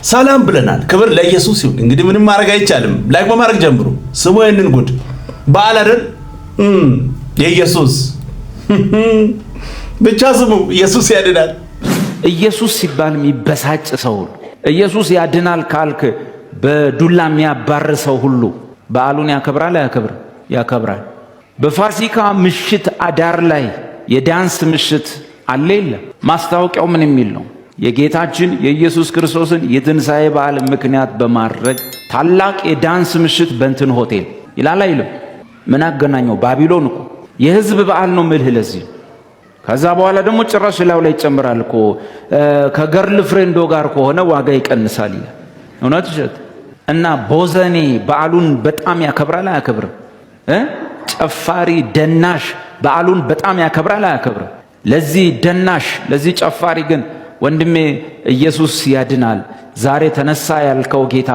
ሰላም ብለናል። ክብር ለኢየሱስ ይሁን። እንግዲህ ምንም ማድረግ አይቻልም። ላይክ በማድረግ ጀምሩ። ስሙ ይሄንን ጉድ በዓል አይደል? የኢየሱስ ብቻ ስሙ። ኢየሱስ ያድናል። ኢየሱስ ሲባል የሚበሳጭ ሰው ሁሉ ኢየሱስ ያድናል ካልክ በዱላ የሚያባር ሰው ሁሉ በዓሉን ያከብራል አያከብርም? ያከብራል። በፋሲካ ምሽት አዳር ላይ የዳንስ ምሽት አለ የለም? ማስታወቂያው ምን የሚል ነው? የጌታችን የኢየሱስ ክርስቶስን የትንሣኤ በዓል ምክንያት በማድረግ ታላቅ የዳንስ ምሽት በእንትን ሆቴል ይላል አይልም? ምን አገናኘው? ባቢሎን እኮ የሕዝብ በዓል ነው ምልህ። ለዚህ ከዛ በኋላ ደግሞ ጭራሽ ላው ላይ ይጨምራል እኮ ከገርል ፍሬንዶ ጋር ከሆነ ዋጋ ይቀንሳል ይላል። እውነት እሸት እና ቦዘኔ በዓሉን በጣም ያከብራል አያከብርም? ጨፋሪ ደናሽ በዓሉን በጣም ያከብራል አያከብርም? ለዚህ ደናሽ ለዚህ ጨፋሪ ግን ወንድሜ ኢየሱስ ያድናል፣ ዛሬ ተነሳ ያልከው ጌታ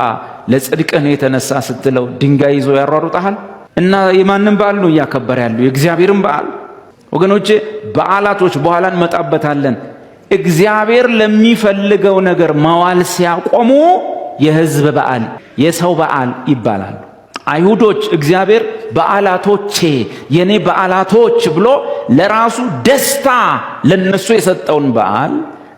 ለጽድቅህ ነው የተነሳ ስትለው ድንጋይ ይዞ ያሯሩጣል። እና የማንም በዓል ነው እያከበረ ያለው? የእግዚአብሔርን በዓል። ወገኖቼ በዓላቶች በኋላ እንመጣበታለን። እግዚአብሔር ለሚፈልገው ነገር ማዋል ሲያቆሙ የሕዝብ በዓል የሰው በዓል ይባላል። አይሁዶች እግዚአብሔር በዓላቶቼ የኔ በዓላቶች ብሎ ለራሱ ደስታ ለነሱ የሰጠውን በዓል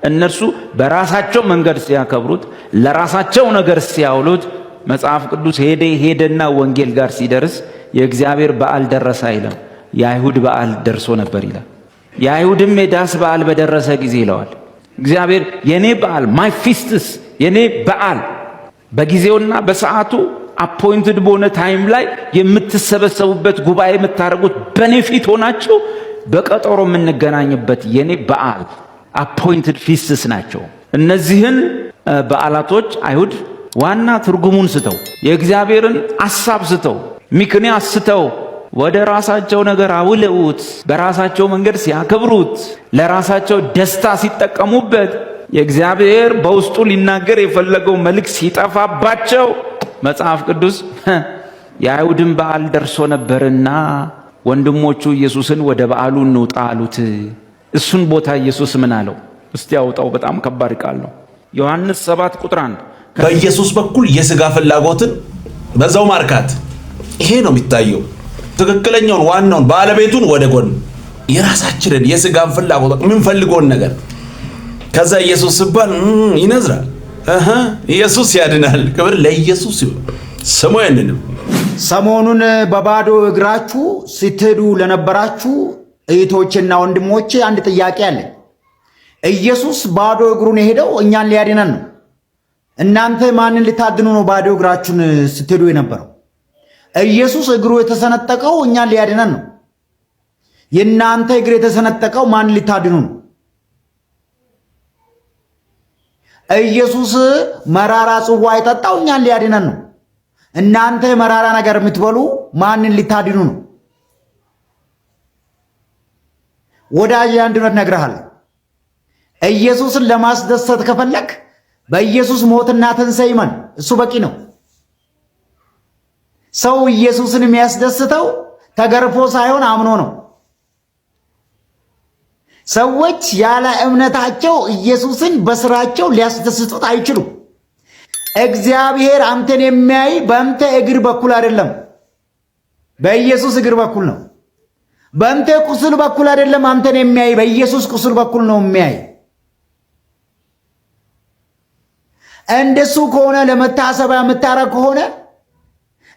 እነርሱ በራሳቸው መንገድ ሲያከብሩት ለራሳቸው ነገር ሲያውሉት መጽሐፍ ቅዱስ ሄደና ወንጌል ጋር ሲደርስ የእግዚአብሔር በዓል ደረሰ አይልም፣ የአይሁድ በዓል ደርሶ ነበር ይላል። የአይሁድም የዳስ በዓል በደረሰ ጊዜ ይለዋል እግዚአብሔር የኔ በዓል ማይ ፊስትስ የኔ በዓል በጊዜውና በሰዓቱ አፖይንትድ በሆነ ታይም ላይ የምትሰበሰቡበት ጉባኤ የምታደርጉት በኔ ፊት ሆናችሁ በቀጠሮ የምንገናኝበት የኔ በዓል አፖይንትድ ፊስትስ ናቸው። እነዚህን በዓላቶች አይሁድ ዋና ትርጉሙን ስተው የእግዚአብሔርን ሐሳብ ስተው ምክንያት ስተው ወደ ራሳቸው ነገር አውለውት በራሳቸው መንገድ ሲያከብሩት ለራሳቸው ደስታ ሲጠቀሙበት የእግዚአብሔር በውስጡ ሊናገር የፈለገው መልእክት ሲጠፋባቸው መጽሐፍ ቅዱስ የአይሁድን በዓል ደርሶ ነበርና ወንድሞቹ ኢየሱስን ወደ በዓሉ እንውጣ አሉት። እሱን ቦታ ኢየሱስ ምን አለው? እስቲ ያውጣው። በጣም ከባድ ቃል ነው። ዮሐንስ 7 ቁጥር 1 በኢየሱስ በኩል የሥጋ ፍላጎትን በዛው ማርካት። ይሄ ነው የሚታየው። ትክክለኛውን ዋናውን ባለቤቱን ወደ ጎን የራሳችንን የሥጋን ፍላጎት የምንፈልገውን ነገር ከዛ ኢየሱስ ሲባል ይነዝራል። ኢየሱስ ያድናል። ክብር ለኢየሱስ ይሁን። ስሙ ያንንም ሰሞኑን በባዶ እግራችሁ ስትሄዱ ለነበራችሁ እህቶችና ወንድሞቼ አንድ ጥያቄ አለ። ኢየሱስ ባዶ እግሩን የሄደው እኛን ሊያድነን ነው። እናንተ ማንን ልታድኑ ነው ባዶ እግራችሁን ስትሄዱ የነበረው? ኢየሱስ እግሩ የተሰነጠቀው እኛን ሊያድነን ነው። የእናንተ እግር የተሰነጠቀው ማንን ልታድኑ ነው? ኢየሱስ መራራ ጽዋ የጠጣው እኛን ሊያድነን ነው። እናንተ መራራ ነገር የምትበሉ ማንን ልታድኑ ነው? ወዳጅ አንድነት ነግረሃል። ኢየሱስን ለማስደሰት ከፈለክ በኢየሱስ ሞትና ትንሣኤ እመን። እሱ በቂ ነው። ሰው ኢየሱስን የሚያስደስተው ተገርፎ ሳይሆን አምኖ ነው። ሰዎች ያለ እምነታቸው ኢየሱስን በስራቸው ሊያስደስቱት አይችሉም። እግዚአብሔር አንተን የሚያይ በአንተ እግር በኩል አይደለም፣ በኢየሱስ እግር በኩል ነው። በአንተ ቁስል በኩል አይደለም አንተን የሚያይ፣ በኢየሱስ ቁስል በኩል ነው የሚያይ። እንደሱ ከሆነ ለመታሰቢያ የምታረግ ከሆነ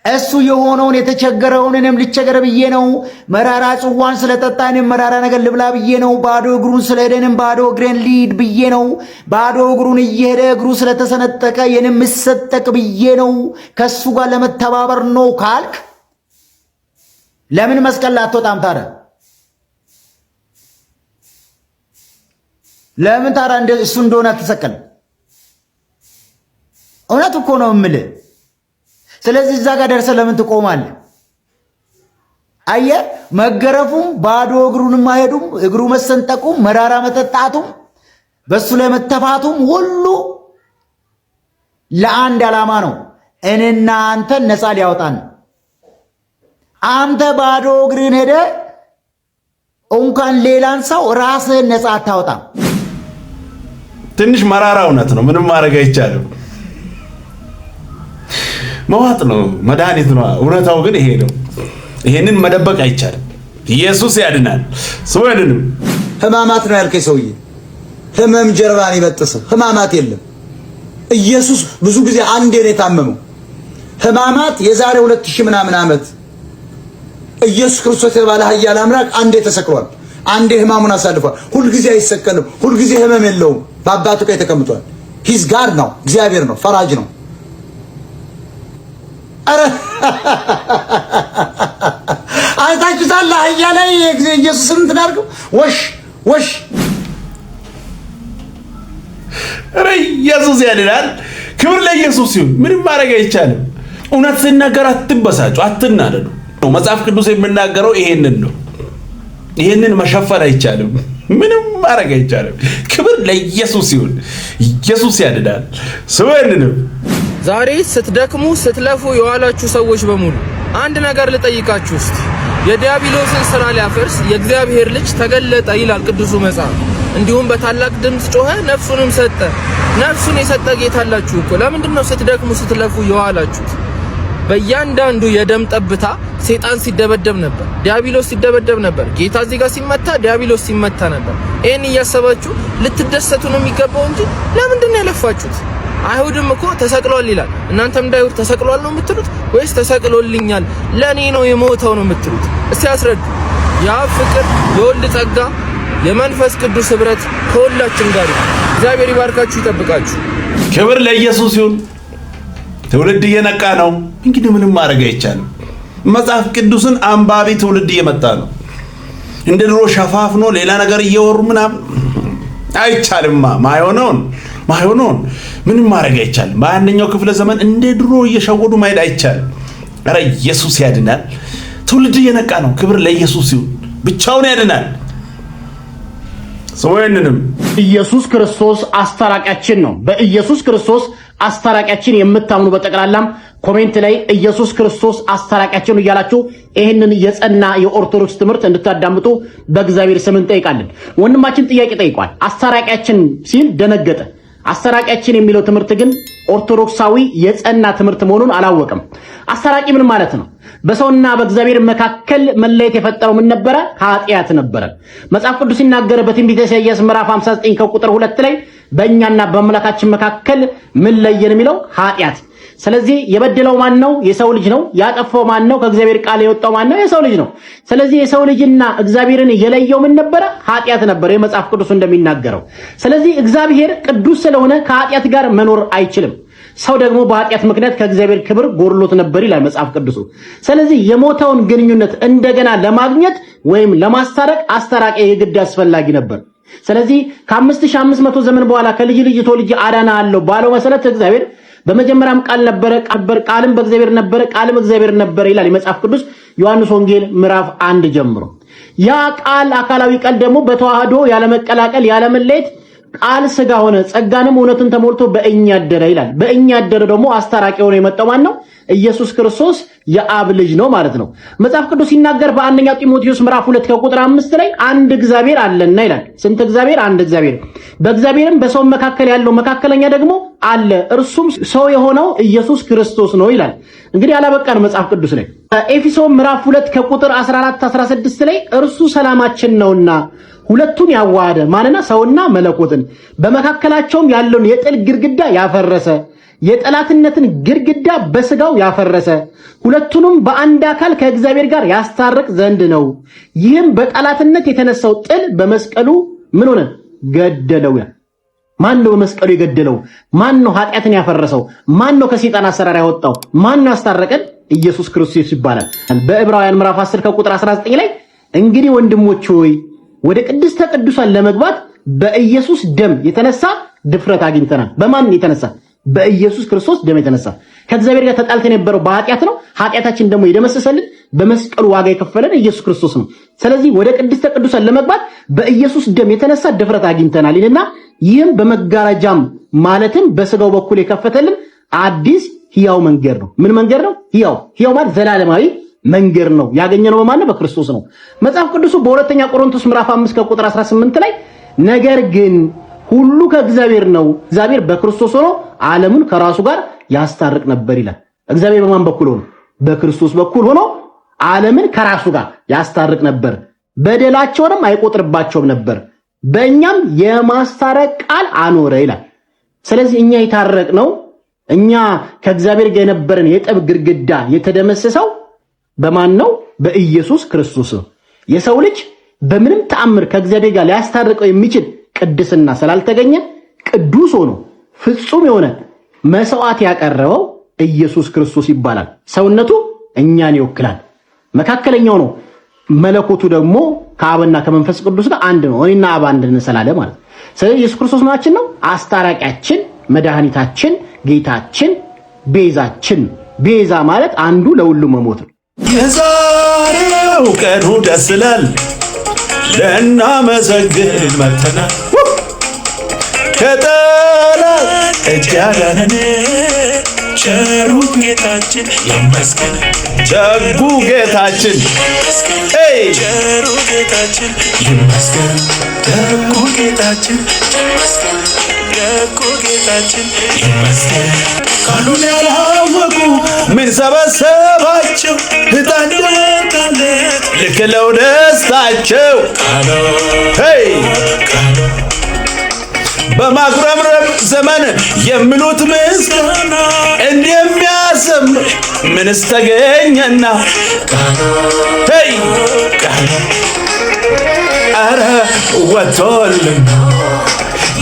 እሱ የሆነውን የተቸገረውንም ልቸገር ብዬ ነው፣ መራራ ጽዋን ስለጠጣንም መራራ ነገር ልብላ ብዬ ነው፣ ባዶ እግሩን ስለሄደንም ባዶ እግሬን ሊድ ብዬ ነው፣ ባዶ እግሩን እየሄደ እግሩ ስለተሰነጠቀ የንም ሰጠቅ ብዬ ነው፣ ከሱ ጋር ለመተባበር ነው ካልክ ለምን መስቀል ላትወጣም ታዲያ? ለምን ታዲያ እንደ እሱ እንደሆነ አትሰቀልም? እውነት እኮ ነው የምልህ። ስለዚህ እዛ ጋር ደርሰህ ለምን ትቆማለህ? አየህ፣ መገረፉም ባዶ እግሩንም ማሄዱም እግሩ መሰንጠቁም መራራ መጠጣቱም በሱ ላይ መተፋቱም ሁሉ ለአንድ ዓላማ ነው፣ እኔና አንተን ነፃ ሊያወጣን። አንተ ባዶ እግርን ሄደ እንኳን ሌላን ሰው ራስህን ነፃ አታወጣም። ትንሽ መራራ እውነት ነው፣ ምንም ማድረግ አይቻልም። መዋጥ ነው፣ መድኃኒት ነው። እውነታው ግን ይሄ ነው። ይሄንን መደበቅ አይቻልም። ኢየሱስ ያድናል። ሰውንም ህማማት ነው ያልከኝ ሰውዬ፣ ህመም ጀርባን ይበጥሰው። ህማማት የለም። ኢየሱስ ብዙ ጊዜ አንዴ ነው የታመመው። ህማማት የዛሬ 2000 ምናምን ዓመት ኢየሱስ ክርስቶስ የተባለ ኃያል አምላክ አንዴ ተሰቅሏል። አንዴ ህማሙን አሳልፏል። ሁሉ ጊዜ አይሰቀልም። ሁሉ ጊዜ ህመም የለውም። በአባቱ ቀኝ ተቀምጧል። ሂዝ ጋር ነው፣ እግዚአብሔር ነው፣ ፈራጅ ነው። አረ አይታችሁታል። አህያ ላይ ኢየሱስን እንትን አድርገው ወሽ አረ ኢየሱስ ያድናል። ክብር ለኢየሱስ ይሁን። ምንም ማድረግ አይቻልም። እውነት ሲናገር አትበሳጩ፣ አትናደዱ። መጽሐፍ ቅዱስ የሚናገረው ይሄንን ነው። ይሄንን መሸፈን አይቻልም። ምንም ማድረግ አይቻልም። ክብር ለኢየሱስ ይሁን። ኢየሱስ ያድናል። ሰውንም ዛሬ ስትደክሙ ስትለፉ የዋላችሁ ሰዎች በሙሉ አንድ ነገር ልጠይቃችሁ እስቲ። የዲያብሎስን ሥራ ሊያፈርስ የእግዚአብሔር ልጅ ተገለጠ ይላል ቅዱሱ መጽሐፍ። እንዲሁም በታላቅ ድምፅ ጮኸ፣ ነፍሱንም ሰጠ። ነፍሱን የሰጠ ጌታ አላችሁ እኮ። ለምንድን ነው ስትደክሙ ስትለፉ የዋላችሁት? በእያንዳንዱ የደም ጠብታ ሰይጣን ሲደበደብ ነበር፣ ዲያብሎስ ሲደበደብ ነበር። ጌታ እዚህ ጋር ሲመታ፣ ዲያብሎስ ሲመታ ነበር። ይሄን እያሰባችሁ ልትደሰቱ ነው የሚገባው እንጂ ለምንድን ነው ያለፋችሁት? አይሁድም እኮ ተሰቅሏል ይላል። እናንተም እንዳይሁድ ተሰቅሏል ነው የምትሉት ወይስ ተሰቅሎልኛል ለኔ ነው የሞተው ነው የምትሉት? እስቲ አስረዱ። ያ ፍቅር፣ የወልድ ጸጋ፣ የመንፈስ ቅዱስ ህብረት ከሁላችን ጋር ይሁን። እግዚአብሔር ይባርካችሁ፣ ይጠብቃችሁ። ክብር ለኢየሱስ ይሁን። ትውልድ እየነቃ ነው። እንግዲህ ምንም ማድረግ አይቻልም። መጽሐፍ ቅዱስን አንባቢ ትውልድ እየመጣ ነው። እንደ ድሮ ሸፋፍኖ ሌላ ነገር እየወሩ ምናምን አይቻልማ። ማይሆነውን ምንም ማድረግ አይቻልም። በአንደኛው ክፍለ ዘመን እንደ ድሮ እየሸወዱ ማሄድ አይቻልም። ኧረ ኢየሱስ ያድናል። ትውልድ እየነቃ ነው። ክብር ለኢየሱስ ይሁን። ብቻውን ያድናል። ሰውየንም ኢየሱስ ክርስቶስ አስታራቂያችን ነው። በኢየሱስ ክርስቶስ አስታራቂያችን የምታምኑ በጠቅላላም ኮሜንት ላይ ኢየሱስ ክርስቶስ አስታራቂያችን ነው እያላችሁ ይሄንን የጸና የኦርቶዶክስ ትምህርት እንድታዳምጡ በእግዚአብሔር ስም እንጠይቃለን። ወንድማችን ጥያቄ ጠይቋል። አስታራቂያችን ሲል ደነገጠ። አስታራቂያችን የሚለው ትምህርት ግን ኦርቶዶክሳዊ የጸና ትምህርት መሆኑን አላወቀም። አስታራቂ ምን ማለት ነው? በሰውና በእግዚአብሔር መካከል መለየት የፈጠረው ምን ነበረ? ኃጢአት ነበረ። መጽሐፍ ቅዱስ ሲናገር በትንቢተ ኢሳይያስ ምዕራፍ 59 ከቁጥር 2 ላይ በእኛና በአምላካችን መካከል ምን ለየን የሚለው ኃጢአት። ስለዚህ የበደለው ማን ነው? የሰው ልጅ ነው። ያጠፋው ማን ነው? ከእግዚአብሔር ቃል የወጣው ማን ነው? የሰው ልጅ ነው። ስለዚህ የሰው ልጅና እግዚአብሔርን የለየው ምን ነበረ? ኃጢአት ነበረ፣ የመጽሐፍ ቅዱስ እንደሚናገረው። ስለዚህ እግዚአብሔር ቅዱስ ስለሆነ ከኃጢአት ጋር መኖር አይችልም። ሰው ደግሞ በኃጢአት ምክንያት ከእግዚአብሔር ክብር ጎድሎት ነበር ይላል መጽሐፍ ቅዱሱ። ስለዚህ የሞተውን ግንኙነት እንደገና ለማግኘት ወይም ለማስታረቅ አስታራቂ የግድ አስፈላጊ ነበር። ስለዚህ ከ5500 ዘመን በኋላ ከልጅ ልጅ ተወልጄ አዳናለሁ ባለው መሰረት እግዚአብሔር በመጀመሪያም ቃል ነበረ፣ ቃልም በእግዚአብሔር ነበረ፣ ቃልም እግዚአብሔር ነበረ ይላል የመጽሐፍ ቅዱስ ዮሐንስ ወንጌል ምዕራፍ 1 ጀምሮ። ያ ቃል አካላዊ ቃል ደግሞ በተዋህዶ ያለመቀላቀል ያለመለየት ቃል ሥጋ ሆነ፣ ጸጋንም እውነትን ተሞልቶ በእኛ አደረ ይላል። በእኛ አደረ ደግሞ አስታራቂ ሆኖ የመጣው ማን ነው? ኢየሱስ ክርስቶስ የአብ ልጅ ነው ማለት ነው። መጽሐፍ ቅዱስ ሲናገር በአንደኛ ጢሞቴዎስ ምዕራፍ 2 ከቁጥር 5 ላይ አንድ እግዚአብሔር አለና ይላል። ስንት እግዚአብሔር? አንድ እግዚአብሔር። በእግዚአብሔርም በሰው መካከል ያለው መካከለኛ ደግሞ አለ፣ እርሱም ሰው የሆነው ኢየሱስ ክርስቶስ ነው ይላል። እንግዲህ አላበቃን መጽሐፍ ቅዱስ ላይ ኤፌሶን ምዕራፍ 2 ከቁጥር 14-16 ላይ እርሱ ሰላማችን ነውና ሁለቱን ያዋሃደ ማንና ሰውና መለኮትን በመካከላቸውም ያለውን የጥል ግድግዳ ያፈረሰ የጠላትነትን ግድግዳ በስጋው ያፈረሰ ሁለቱንም በአንድ አካል ከእግዚአብሔር ጋር ያስታርቅ ዘንድ ነው። ይህም በጠላትነት የተነሳው ጥል በመስቀሉ ምን ሆነ? ገደለው። ማን ነው በመስቀሉ የገደለው? ማን ነው ኃጢአትን ያፈረሰው? ማን ነው ከሰይጣን አሰራር ያወጣው? ማን ነው ያስታረቀን? ኢየሱስ ክርስቶስ ይባላል። በዕብራውያን ምዕራፍ 10 ከቁጥር 19 ላይ እንግዲህ ወንድሞች ሆይ ወደ ቅድስተ ቅዱሳን ለመግባት በኢየሱስ ደም የተነሳ ድፍረት አግኝተናል። በማን የተነሳ? በኢየሱስ ክርስቶስ ደም የተነሳ። ከእግዚአብሔር ጋር ተጣልተን የነበረው በኃጢአት ነው። ኃጢአታችን ደግሞ የደመሰሰልን በመስቀሉ ዋጋ የከፈለን ኢየሱስ ክርስቶስ ነው። ስለዚህ ወደ ቅድስተ ቅዱሳን ለመግባት በኢየሱስ ደም የተነሳ ድፍረት አግኝተናል ይልና ይህም በመጋረጃም ማለትም በስጋው በኩል የከፈተልን አዲስ ሕያው መንገድ ነው። ምን መንገድ ነው? ሕያው ማለት ዘላለማዊ መንገድ ነው። ያገኘነው በማን ነው? በክርስቶስ ነው። መጽሐፍ ቅዱሱ በሁለተኛ ቆሮንቶስ ምዕራፍ 5 ከቁጥር 18 ላይ ነገር ግን ሁሉ ከእግዚአብሔር ነው፣ እግዚአብሔር በክርስቶስ ሆኖ ዓለሙን ከራሱ ጋር ያስታርቅ ነበር ይላል። እግዚአብሔር በማን በኩል ሆኖ? በክርስቶስ በኩል ሆኖ ዓለምን ከራሱ ጋር ያስታርቅ ነበር፣ በደላቸውንም አይቆጥርባቸውም ነበር፣ በእኛም የማስታረቅ ቃል አኖረ ይላል። ስለዚህ እኛ የታረቅነው እኛ ከእግዚአብሔር ጋር የነበረን የጠብ ግድግዳ የተደመሰሰው በማን ነው? በኢየሱስ ክርስቶስ ነው። የሰው ልጅ በምንም ተአምር ከእግዚአብሔር ጋር ሊያስታርቀው የሚችል ቅድስና ስላልተገኘ ቅዱስ ሆኖ ፍጹም የሆነ መስዋዕት ያቀረበው ኢየሱስ ክርስቶስ ይባላል። ሰውነቱ እኛን ይወክላል። መካከለኛው ነው። መለኮቱ ደግሞ ከአብና ከመንፈስ ቅዱስ ጋር አንድ ነው። እኔና አብ አንድ እንሰላለ ማለት። ስለዚህ ኢየሱስ ክርስቶስ ምናችን ነው? አስታራቂያችን፣ መድኃኒታችን፣ ጌታችን፣ ቤዛችን። ቤዛ ማለት አንዱ ለሁሉ መሞት ነው። የዛሬው ቀኑ ደስ ይላል፣ ልናመሰግን መጥተናል። ከጠላት እጅ ያዳነን ቸሩ ጌታችን ይመስገን። ደጉ ጌታችን ቸሩ ጌታችን ይመስገን። ደጉ ጌታችን ይመስገን። ደጉ ጌታችን ይመስገን። ቃሉን ያላወቁ ምን ሰበሰባቸው? ሕጣን ደቃለት ልክ ነው ደስታቸው። በማጉረምረም ዘመን የሚሉት ምስጋና እንደሚያዘምር ምንስ ተገኘና? ኧረ ወጥቶልን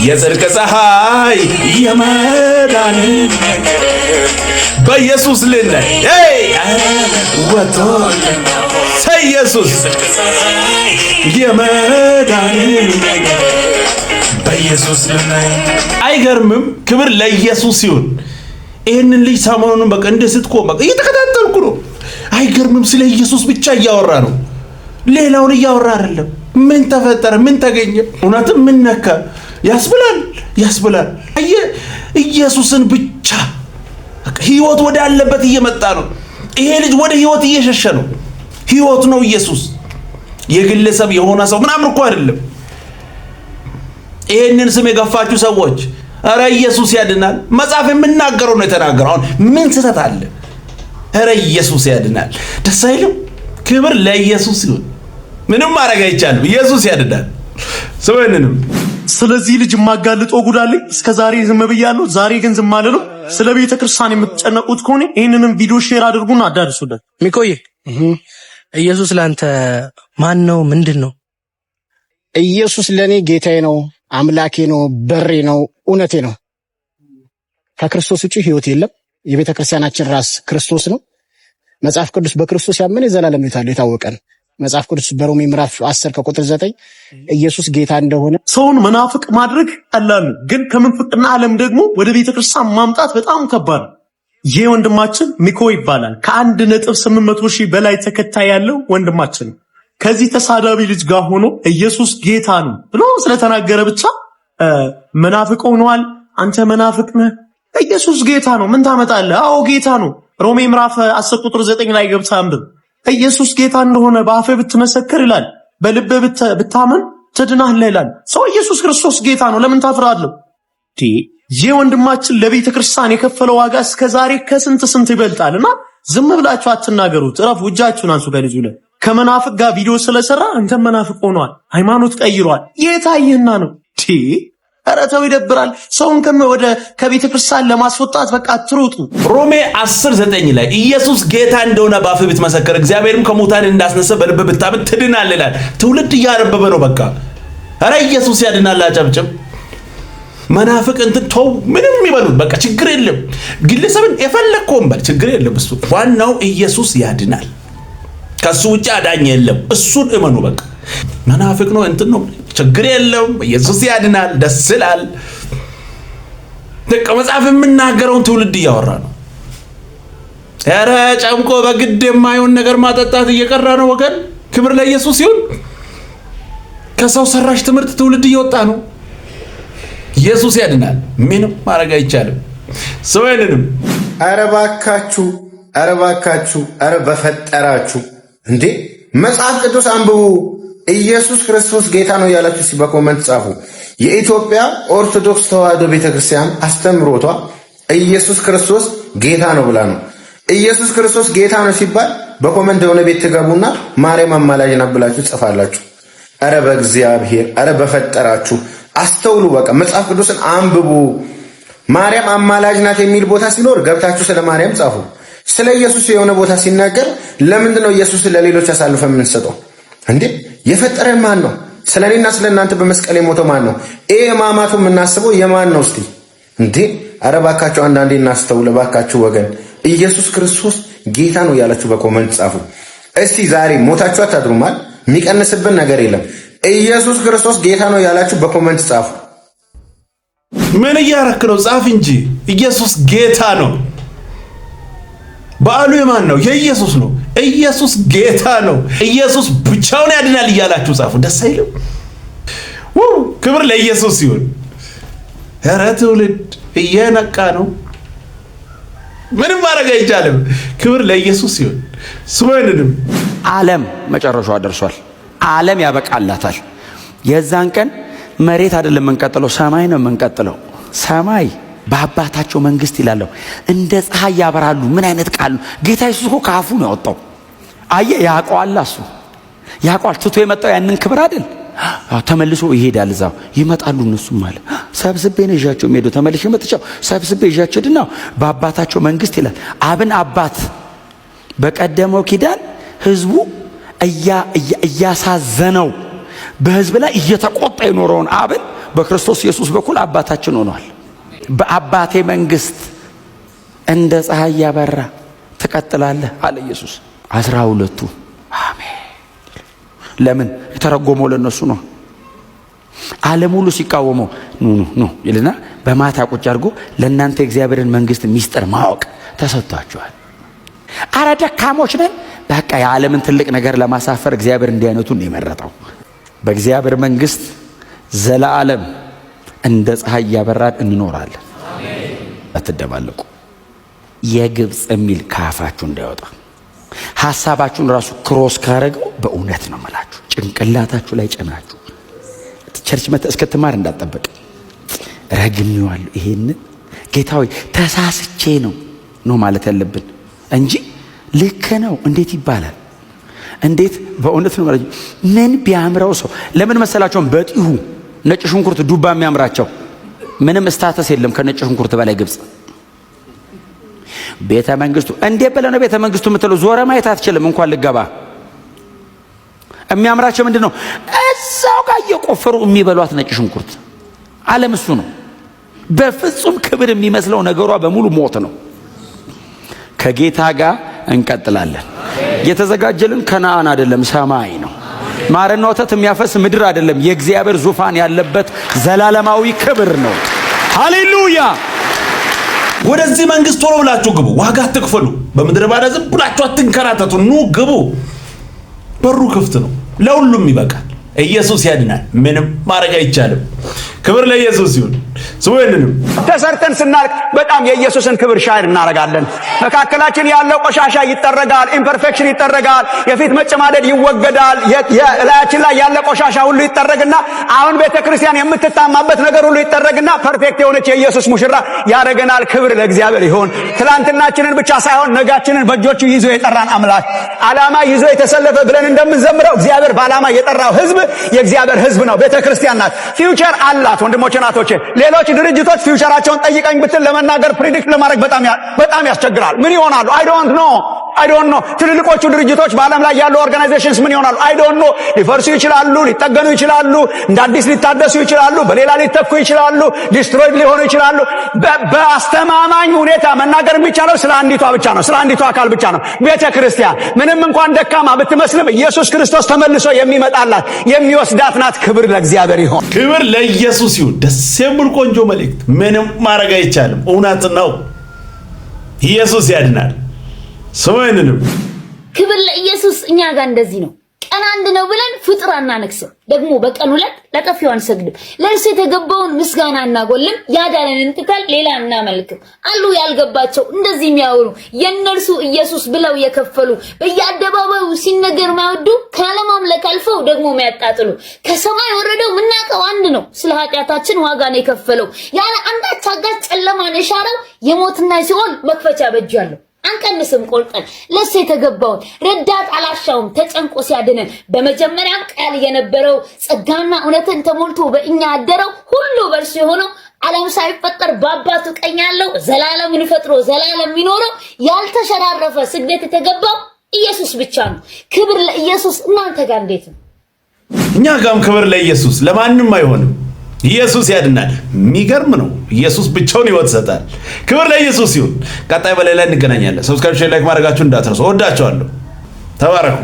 የጽድቅ ፀሐይ የመዳንን በኢየሱስ ልናይ ወጥቶልን ኢየሱስ የመዳንን በኢየሱስ ልናይ። አይገርምም? ክብር ለኢየሱስ ይሁን። ይህንን ልጅ ሰሞኑን በቃ እንደ ስትቆም በቃ እየተከታተልኩ ነው። አይገርምም? ስለ ኢየሱስ ብቻ እያወራ ነው፣ ሌላውን እያወራ አይደለም። ምን ተፈጠረ? ምን ተገኘ? እውነትም ምን ነካ ያስብላል፣ ያስብላል። ኢየሱስን ብቻ ህይወት ወደ አለበት እየመጣ ነው። ይሄ ልጅ ወደ ህይወት እየሸሸ ነው። ህይወት ነው ኢየሱስ። የግለሰብ የሆነ ሰው ምናምን እኮ አይደለም። ይሄንን ስም የገፋችሁ ሰዎች ኧረ ኢየሱስ ያድናል። መጽሐፍ የምናገረው ነው የተናገረው። አሁን ምን ስህተት አለ? ኧረ ኢየሱስ ያድናል። ደስ አይልም? ክብር ለኢየሱስ ይሁን። ምንም ማድረግ አይቻልም። ኢየሱስ ያድናል። ሰውንንም ስለዚህ ልጅ ማጋልጦ ጉዳለኝ እስከዛሬ ዝም ብያለሁ። ዛሬ ግን ዝም አልልም። ስለ ቤተ ክርስቲያን የምትጨነቁት ከሆነ ይሄንንም ቪዲዮ ሼር አድርጉና አዳርሱለት። ሚቆይ ኢየሱስ ላንተ ማን ነው? ምንድን ነው? ኢየሱስ ለኔ ጌታዬ ነው፣ አምላኬ ነው፣ በሬ ነው፣ እውነቴ ነው። ከክርስቶስ ውጪ ህይወት የለም። የቤተ ክርስቲያናችን ራስ ክርስቶስ ነው። መጽሐፍ ቅዱስ በክርስቶስ ያመነ የዘላለም ሕይወት አለው፣ የታወቀ ነው። መጽሐፍ ቅዱስ በሮሜ ምዕራፍ 10 ከቁጥር 9 ኢየሱስ ጌታ እንደሆነ ሰውን መናፍቅ ማድረግ ቀላል፣ ግን ከምንፍቅና ዓለም ደግሞ ወደ ቤተ ክርስቲያን ማምጣት በጣም ከባድ። ይህ ወንድማችን ሚኮ ይባላል። ከ1.800,000 በላይ ተከታይ ያለው ወንድማችን ከዚህ ተሳዳቢ ልጅ ጋር ሆኖ ኢየሱስ ጌታ ነው ብሎ ስለተናገረ ብቻ መናፍቅ ሆኗል። አንተ መናፍቅ ነህ፣ ኢየሱስ ጌታ ነው ምን ታመጣለህ? አዎ ጌታ ነው። ሮሜ ምዕራፍ 10 ቁጥር 9 ላይ ገብተህ አንብብ። ኢየሱስ ጌታ እንደሆነ በአፍህ ብትመሰክር ይላል፣ በልብህ ብታመን ትድናለህ ይላል። ሰው ኢየሱስ ክርስቶስ ጌታ ነው፣ ለምን ታፍራለህ? ይህ ወንድማችን ለቤተ ክርስቲያን የከፈለው ዋጋ እስከዛሬ ከስንት ይበልጣልና ዝም ብላችሁ አትናገሩት። እረፉ፣ እጃችሁን አንሱ። ከልጁ ላይ ከመናፍቅ ጋር ቪዲዮ ስለሰራ እንተ መናፍቅ ሆኗል፣ ሃይማኖት ቀይሯል። የታየና ነው። ኧረ ተው፣ ይደብራል። ሰውን ከቤተ ክርስቲያን ለማስወጣት በቃ አትሩጡ። ሮሜ 10:9 ላይ ኢየሱስ ጌታ እንደሆነ በአፍህ ብትመሰክር እግዚአብሔርም ከሙታን እንዳስነሳ በልብህ ብታምን ትድናለህ ይላል። ትውልድ እያነበበ ነው። በቃ ኧረ ኢየሱስ ያድናል። አጨብጭብ። መናፍቅ እንትን ተው፣ ምንም ይበሉት በቃ ችግር የለም። ግለሰብን የፈለግከውን በል ችግር የለም። እሱ ዋናው ኢየሱስ ያድናል። ከሱ ውጭ አዳኝ የለም። እሱን እመኑ። በቃ መናፍቅ ነው እንትን ነው ችግር የለም። ኢየሱስ ያድናል። ደስ ይላል። ደቀ መጽሐፍ የምናገረውን ትውልድ እያወራ ነው። ኧረ ጨምቆ በግድ የማይሆን ነገር ማጠጣት እየቀራ ነው ወገን። ክብር ለኢየሱስ ይሁን። ከሰው ሰራሽ ትምህርት ትውልድ እየወጣ ነው። ኢየሱስ ያድናል። ምንም ማድረግ አይቻልም። ሰውንንም ኧረ እባካችሁ፣ ኧረ እባካችሁ፣ ኧረ በፈጠራችሁ እንዴ መጽሐፍ ቅዱስ አንብቡ። ኢየሱስ ክርስቶስ ጌታ ነው ያላችሁ እስቲ በኮመንት ጻፉ። የኢትዮጵያ ኦርቶዶክስ ተዋሕዶ ቤተክርስቲያን አስተምሮቷ ኢየሱስ ክርስቶስ ጌታ ነው ብላ ነው። ኢየሱስ ክርስቶስ ጌታ ነው ሲባል በኮመንት የሆነ ቤት ትገቡና ማርያም አማላጅ ናት ብላችሁ ጽፋላችሁ። አረ በእግዚአብሔር አረ በፈጠራችሁ አስተውሉ። በቃ መጽሐፍ ቅዱስን አንብቡ። ማርያም አማላጅ ናት የሚል ቦታ ሲኖር ገብታችሁ ስለ ማርያም ጻፉ። ስለ ኢየሱስ የሆነ ቦታ ሲናገር ለምንድን ነው ኢየሱስን ለሌሎች አሳልፈን የምንሰጠው እንዴ? የፈጠረን ማን ነው? ስለኔና ስለናንተ በመስቀል የሞተው ማን ነው? ማማቱ የምናስበው የማን ነው እስቲ እንዴ? አረ ባካችሁ አንዳንዴ እናስተውል ባካችሁ ወገን። ኢየሱስ ክርስቶስ ጌታ ነው ያላችሁ በኮመንት ጻፉ። እስቲ ዛሬ ሞታችሁ አታድሩማል። የሚቀንስብን ነገር የለም። ኢየሱስ ክርስቶስ ጌታ ነው ያላችሁ በኮመንት ጻፉ። ምን እያረክ ነው? ጻፍ እንጂ ኢየሱስ ጌታ ነው። በዓሉ የማን ነው? የኢየሱስ ነው። ኢየሱስ ጌታ ነው። ኢየሱስ ብቻውን ያድናል እያላችሁ ጻፉ። ደስ አይልም? ክብር ለኢየሱስ ይሁን። ኧረ ትውልድ እየነቃ ነው። ምንም ማድረግ አይቻልም። ክብር ለኢየሱስ ይሁን። ስሙንም ዓለም መጨረሻዋ ደርሷል። ዓለም ያበቃላታል። የዛን ቀን መሬት አይደለም የምንቀጥለው፣ ሰማይ ነው የምንቀጥለው። ሰማይ በአባታቸው መንግስት ይላለሁ እንደ ፀሐይ ያበራሉ። ምን አይነት ቃል ነው! ጌታ ኢየሱስ እኮ ከአፉ ነው ያወጣው። አየህ፣ ያውቀዋል። እሱ ያውቀዋል። ትቶ የመጣው ያንን ክብር አይደል? ተመልሶ ይሄዳል። እዛው ይመጣሉ እነሱም ማለት ሰብስቤ ነው ይዣቸው ሄዶ ተመልሼ መጥቻው ሰብስቤ ይዣቸው ድና በአባታቸው መንግስት ይላል። አብን አባት በቀደመው ኪዳን ህዝቡ እያሳዘነው በህዝብ ላይ እየተቆጣ የኖረውን አብን በክርስቶስ ኢየሱስ በኩል አባታችን ሆኗል። በአባቴ መንግስት እንደ ፀሐይ ያበራ ትቀጥላለህ አለ ኢየሱስ። 12ቱ አሜን። ለምን የተረጎመው ለነሱ ነው። ዓለም ሁሉ ሲቃወመው ኑ ይልና በማታ ቁጭ አድርጎ ለእናንተ እግዚአብሔርን መንግስት ሚስጥር ማወቅ ተሰጥቷቸዋል። አረ ደካሞች ነን። በቃ የዓለምን ትልቅ ነገር ለማሳፈር እግዚአብሔር እንዲህ አይነቱን የመረጠው። በእግዚአብሔር መንግስት ዘላለም እንደ ፀሐይ ያበራን እንኖራለን። አትደባለቁ። የግብፅ የሚል ካፋችሁ እንዳይወጣ ሐሳባችሁን ራሱ ክሮስ ካረገው በእውነት ነው ማለት ጭንቅላታችሁ ላይ ጨናችሁ ቸርች መተ እስከተማር እንዳትጠበቅ ረግሜዋለሁ። ይሄን ጌታዊ ተሳስቼ ነው ማለት ያለብን እንጂ ልክ ነው እንዴት ይባላል? እንዴት በእውነት ነው ማለት ምን ቢያምረው ሰው ለምን መሰላችሁም? በጢሁ ነጭ ሽንኩርት ዱባ የሚያምራቸው ምንም ስታተስ የለም ከነጭ ሽንኩርት በላይ ግብፅ ቤተ መንግስቱ እንዴ በለ ነው ቤተ መንግስቱ የምትለው ዞረ ማየት አትችልም እንኳን ልገባ። የሚያምራቸው ምንድነው? እዛው ጋር እየቆፈሩ የሚበሏት ነጭ ሽንኩርት። ዓለም እሱ ነው። በፍጹም ክብር የሚመስለው ነገሯ በሙሉ ሞት ነው። ከጌታ ጋር እንቀጥላለን። የተዘጋጀልን ከነዓን አይደለም ሰማይ ነው። ማርና ወተት የሚያፈስ ምድር አይደለም፣ የእግዚአብሔር ዙፋን ያለበት ዘላለማዊ ክብር ነው። ሃሌሉያ! ወደዚህ መንግስት ቶሎ ብላችሁ ግቡ። ዋጋ አትክፈሉ። በምድረ ባዳ ዝም ብላችሁ አትንከራተቱ። ኑ ግቡ። በሩ ክፍት ነው። ለሁሉም ይበቃል። ኢየሱስ ያድናል። ምንም ማድረግ አይቻልም። ክብር ለኢየሱስ ይሁን። ስሙንም ተሰርተን ስናልቅ በጣም የኢየሱስን ክብር ሻይር እናረጋለን። መካከላችን ያለው ቆሻሻ ይጠረጋል፣ ኢምፐርፌክሽን ይጠረጋል፣ የፊት መጨማደድ ይወገዳል፣ የላያችን ላይ ያለ ቆሻሻ ሁሉ ይጠረግና አሁን ቤተክርስቲያን የምትታማበት ነገር ሁሉ ይጠረግና ፐርፌክት የሆነች የኢየሱስ ሙሽራ ያረገናል። ክብር ለእግዚአብሔር ይሁን። ትላንትናችንን ብቻ ሳይሆን ነጋችንን በእጆቹ ይዞ የጠራን አምላክ ዓላማ ይዞ የተሰለፈ ብለን እንደምንዘምረው እግዚአብሔር በዓላማ የጠራው ህዝብ የእግዚአብሔር ህዝብ ነው። ቤተክርስቲያን ናት። ፊውቸር አላት። ወንድሞቼ ናቶቼ፣ ሌሎች ድርጅቶች ፊውቸራቸውን ጠይቀኝ ብትል ለመናገር ፕሪዲክት ለማድረግ በጣም ያስቸግራል። ምን ይሆናሉ? አይ ዶንት ኖ። ትልልቆቹ ድርጅቶች በዓለም ላይ ያሉ ኦርጋናይዜሽንስ ምን ይሆናሉ? አይ ዶንት ኖ። ሊፈርሱ ይችላሉ፣ ሊጠገኑ ይችላሉ፣ እንደ አዲስ ሊታደሱ ይችላሉ፣ በሌላ ሊተኩ ይችላሉ፣ ዲስትሮይድ ሊሆኑ ይችላሉ። በአስተማማኝ ሁኔታ መናገር የሚቻለው ስለ አንዲቷ ብቻ ነው፣ ስለ አንዲቷ አካል ብቻ ነው። ቤተ ክርስቲያን ምንም እንኳን ደካማ ብትመስልም ኢየሱስ ክርስቶስ ተመልሶ የሚመጣላት የሚወስዳት ናት። ክብር ለእግዚአብሔር ይሁን። ክብር ለኢየሱስ ይሁን። ደስ የሚል ቆንጆ መልእክት። ምንም ማድረግ አይቻልም። እውነት ነው። ኢየሱስ ያድናል። ስሙንም ክብር ለኢየሱስ። እኛ ጋር እንደዚህ ነው። ቀን አንድ ነው ብለን ፍጥር አናነክስም፣ ደግሞ በቀን ሁለት ለጠፊው አንሰግድም። ለእርሱ የተገባውን ምስጋና እናጎልም፣ ያዳነንን ትተን ሌላ እናመልክም። አሉ ያልገባቸው እንደዚህ የሚያወሩ የእነርሱ ኢየሱስ ብለው የከፈሉ በየአደባባዩ ሲነገር ማይወዱ ካለማምለክ አልፈው ደግሞ የሚያጣጥሉ ከሰማይ ወረደው ምናቀው አንድ ነው፣ ስለ ኃጢአታችን ዋጋን የከፈለው ያለ አንዳች አጋጭ ጨለማን የሻረው የሞትና የሲኦል መክፈቻ በእጁ ያለው አንቀንስም ቆርጠን ለሱ የተገባውን ረዳት አላሻውም ተጨንቆ ሲያድነን በመጀመሪያም ቃል የነበረው ጸጋና እውነትን ተሞልቶ በእኛ ያደረው ሁሉ በእርሱ የሆነው ዓለም ሳይፈጠር በአባቱ ቀኝ ያለው ዘላለምን ፈጥሮ ዘላለም የሚኖረው ያልተሸራረፈ ስግደት የተገባው ኢየሱስ ብቻ ነው። ክብር ለኢየሱስ። እናንተ ጋር እንዴት ነው? እኛ ጋርም ክብር ለኢየሱስ። ለማንም አይሆንም። ኢየሱስ ያድናል። የሚገርም ነው። ኢየሱስ ብቻውን ሕይወት ይሰጣል። ክብር ለኢየሱስ ይሁን። ቀጣይ በሌላ እንገናኛለን። ሰብስክራይብ፣ ሼር፣ ላይክ ማድረጋችሁን እንዳትረሱ። ወዳችኋለሁ። ተባረኩ።